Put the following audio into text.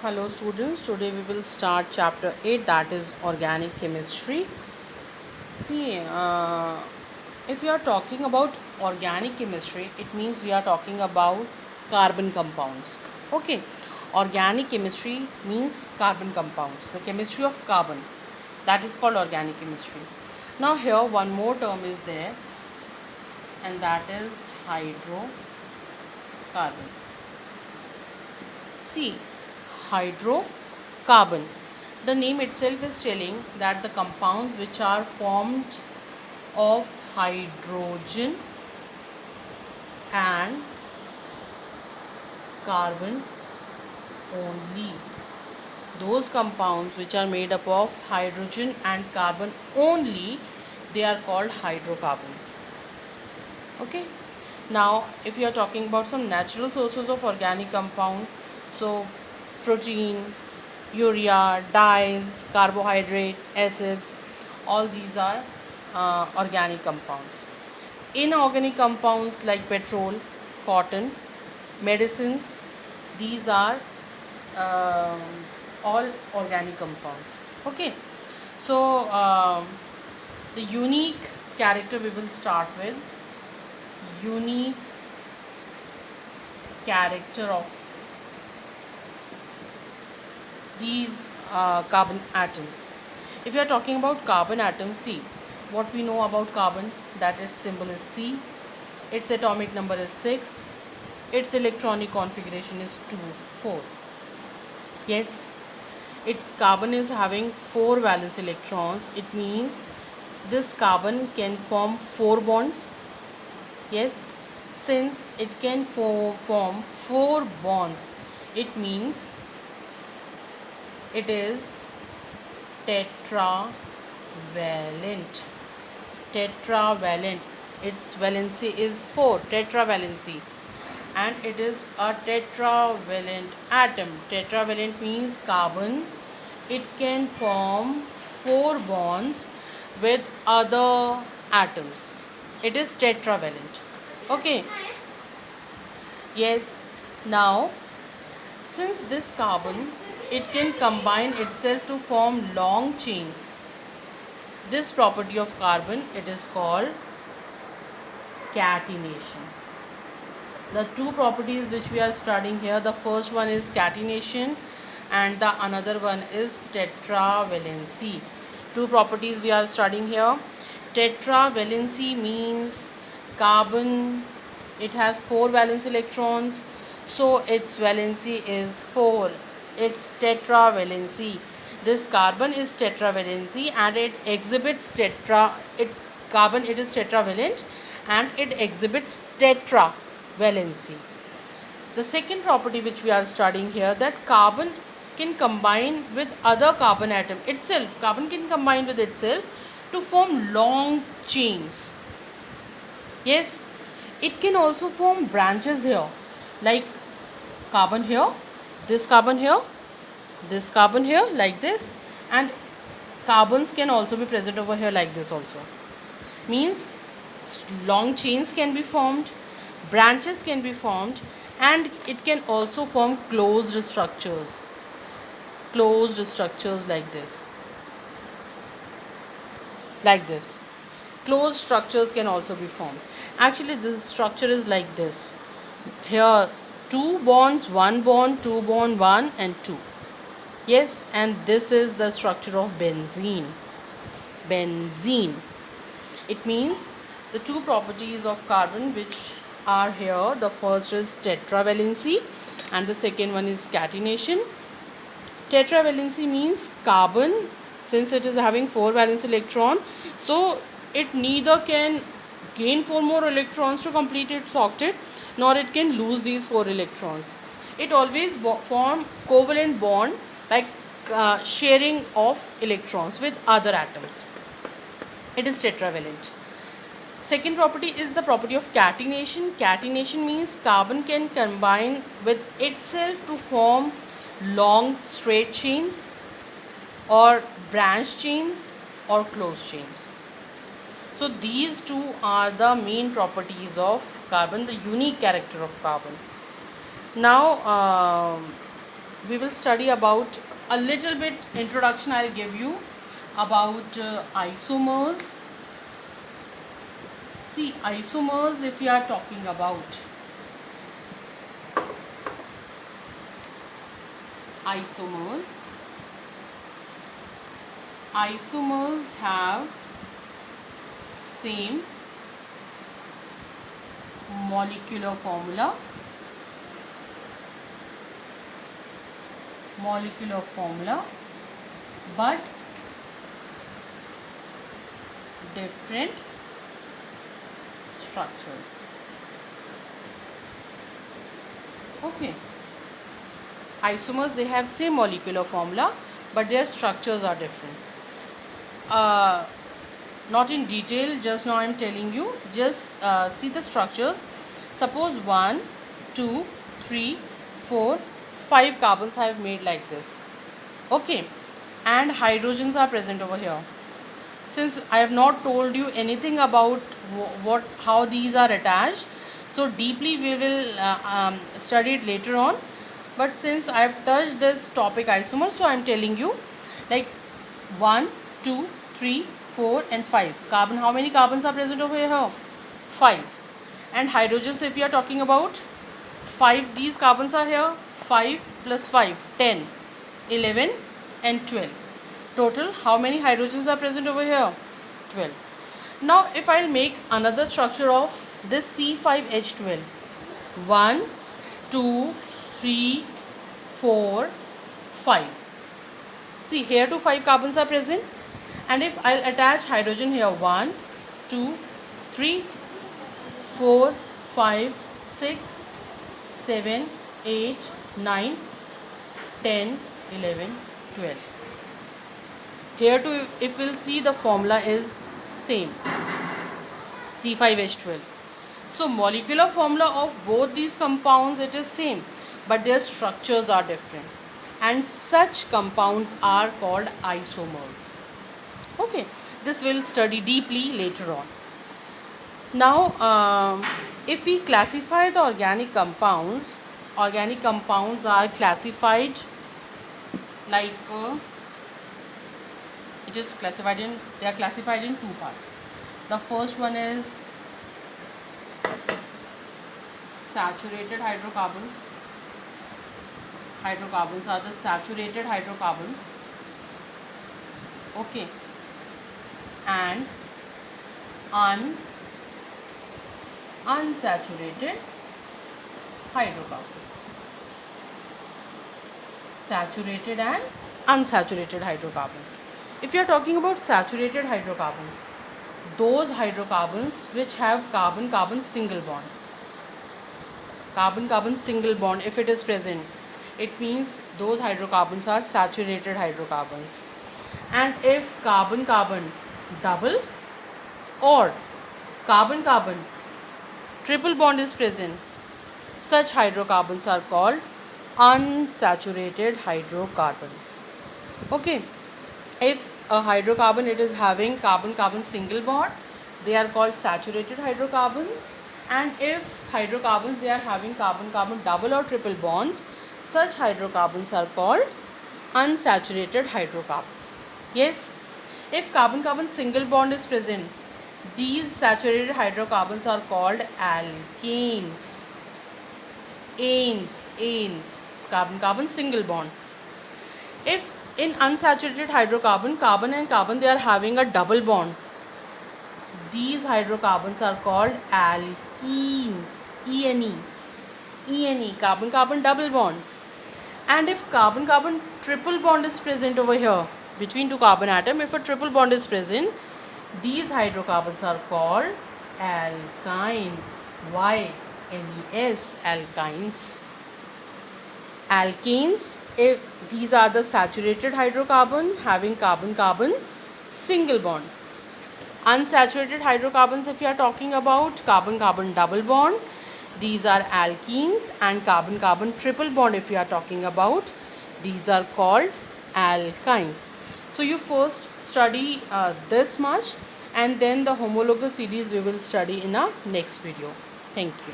Hello students, today we will start chapter 8, that is organic chemistry. See, if we are talking about organic chemistry, it means we are talking about carbon compounds. Okay, organic chemistry means carbon compounds, the chemistry of carbon, that is called organic chemistry. Now here one more term is there, and that is hydrocarbon. See, hydrocarbon. The name itself is telling that the compounds which are formed of hydrogen and carbon only. Those compounds which are made up of hydrogen and carbon only, they are called hydrocarbons. Okay. Now, if you are talking about some natural sources of organic compound, so protein, urea, dyes, carbohydrate, acids, all these are organic compounds. Inorganic compounds like petrol, cotton, medicines, these are um all organic compounds. Okay, so the unique character we will start with. Unique character of these carbon atoms. If you are talking about carbon atoms, see what we know about carbon, that its symbol is C, its atomic number is 6, its electronic configuration is 2, 4. Yes, it carbon is having 4 valence electrons. It means this carbon can form 4 bonds. Yes, since it can form 4 bonds, it means it is tetravalent. Tetravalent. Its valency is 4, tetravalency. And it is a tetravalent atom. Tetravalent means carbon. It can form 4 bonds with other atoms. It is tetravalent. Okay. Yes. Now, since this carbon, it can combine itself to form long chains. This property of carbon, it is called catenation. The two properties which we are studying here, the first one is catenation and the another one is tetravalency. Two properties we are studying here. Tetravalency means carbon, it has 4 valence electrons, so its valency is 4. It's tetravalency. This carbon is tetravalency and it exhibits carbon, it is tetravalent and it exhibits tetravalency. The second property which we are studying here, that carbon can combine with other carbon atom itself. Carbon can combine with itself to form long chains. Yes, it can also form branches here, like carbon here, this carbon here, this carbon here, like this, and carbons can also be present over here like this also. Means long chains can be formed, branches can be formed, and it can also form closed structures. Closed structures like this. Like this. Closed structures can also be formed. Actually, this structure is like this. Here, 2 bonds, 1 bond, 2 bond, 1 and 2. Yes, and this is the structure of benzene. Benzene. It means the two properties of carbon which are here, the first is tetravalency and the second one is catenation. Tetravalency means carbon, since it is having 4 valence electron, so it neither can gain 4 more electrons to complete its octet, nor it can lose these 4 electrons. It always form covalent bond by sharing of electrons with other atoms. It is tetravalent. Second property is the property of catenation. Catenation means carbon can combine with itself to form long straight chains or branch chains or closed chains. So these two are the main properties of carbon, the unique character of carbon. Now we will study about a little bit introduction I'll give you about isomers. See, isomers, if we are talking about isomers, isomers have same molecular formula, but different structures. Okay, isomers, they have same molecular formula but their structures are different. Not in detail, just now I am telling you, just see the structures. Suppose 1, 2, 3, 4, 5 carbons I have made like this. Okay, and hydrogens are present over here. Since I have not told you anything about how these are attached, so deeply we will study it later on. But since I have touched this topic isomer, so I am telling you, like 1, 2, 3, 4 and 5 carbon. How many carbons are present over here? 5. And hydrogens, if we are talking about 5, these carbons are here. 5 plus 5, 10, 11 and 12. Total, how many hydrogens are present over here? 12. Now, if I'll make another structure of this C5H12, 1, 2, 3, 4, 5. See, here to 5 carbons are present. And if I'll attach hydrogen here, 1, 2, 3, 4, 5, 6, 7, 8, 9, 10, 11, 12. Here too, if we'll see, the formula is same, C5H12. So molecular formula of both these compounds, it is same, but their structures are different, and such compounds are called isomers. Okay, this we'll study deeply later on. Now, if we classify the organic compounds are classified like they are classified in two parts. The first one is saturated hydrocarbons. Hydrocarbons are the saturated hydrocarbons. Okay, and unsaturated hydrocarbons. Saturated and unsaturated hydrocarbons. If you are talking about saturated hydrocarbons, those hydrocarbons which have carbon-carbon single bond. Carbon-carbon single bond, if it is present, it means those hydrocarbons are saturated hydrocarbons. And if carbon-carbon double or carbon-carbon triple bond is present, such hydrocarbons are called unsaturated hydrocarbons. Okay, if a hydrocarbon, it is having carbon-carbon single bond, they are called saturated hydrocarbons. And if hydrocarbons, they are having carbon-carbon double or triple bonds, such hydrocarbons are called unsaturated hydrocarbons. Yes, if carbon-carbon single bond is present, these saturated hydrocarbons are called alkanes. Anes, carbon-carbon single bond. If in unsaturated hydrocarbon, carbon and carbon, they are having a double bond, these hydrocarbons are called alkenes. ENE, carbon-carbon double bond. And if carbon-carbon triple bond is present over here between two carbon atom, if a triple bond is present, these hydrocarbons are called alkynes. YNES, alkynes. Alkanes, if these are the saturated hydrocarbon having carbon-carbon single bond. Unsaturated hydrocarbons, if you are talking about carbon-carbon double bond, these are alkenes. And carbon-carbon triple bond, if you are talking about, these are called alkynes. So you first study this much, and then the homologous series we will study in our next video. Thank you.